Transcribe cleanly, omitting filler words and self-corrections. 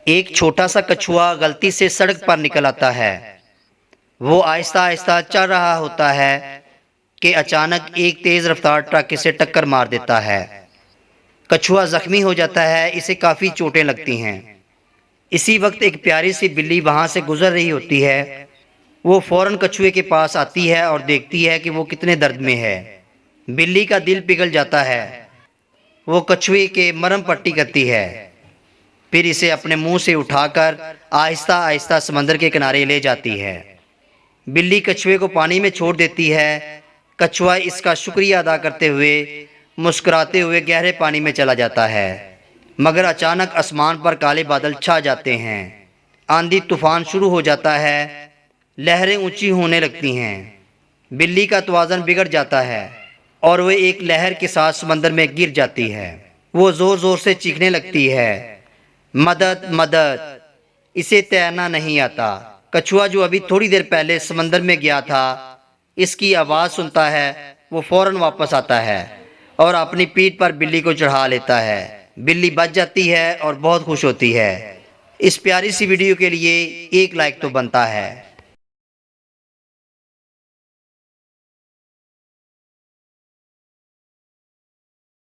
एक छोटा सा कछुआ गलती से सड़क पर निकल आता है। वो आहिस्ता आहिस्ता चल रहा होता है कि अचानक एक तेज रफ्तार ट्रक इसे टक्कर मार देता है। कछुआ जख्मी हो जाता है, इसे काफ़ी चोटें लगती हैं। इसी वक्त एक प्यारी सी बिल्ली वहाँ से गुजर रही होती है। वो फौरन कछुए के पास आती है और देखती है कि वो कितने दर्द में है। बिल्ली का दिल पिघल जाता है। वो कछुए के मरहम पट्टी करती है, फिर इसे अपने मुंह से उठाकर आहिस्ता आहिस्ता समंदर के किनारे ले जाती है। बिल्ली कछुए को पानी में छोड़ देती है। कछुआ इसका शुक्रिया अदा करते हुए मुस्कुराते हुए गहरे पानी में चला जाता है। मगर अचानक आसमान पर काले बादल छा जाते हैं। आंधी तूफान शुरू हो जाता है। लहरें ऊंची होने लगती हैं। बिल्ली का तवाज़ुन बिगड़ जाता है और वह एक लहर के साथ समंदर में गिर जाती है। वो ज़ोर ज़ोर से चीखने लगती है, मदद मदद, इसे तैरना नहीं आता। कछुआ जो अभी थोड़ी देर पहले समंदर में गया था, इसकी आवाज़ सुनता है। वो फौरन वापस आता है और अपनी पीठ पर बिल्ली को चढ़ा लेता है। बिल्ली बच जाती है और बहुत खुश होती है। इस प्यारी सी वीडियो के लिए एक लाइक तो बनता है।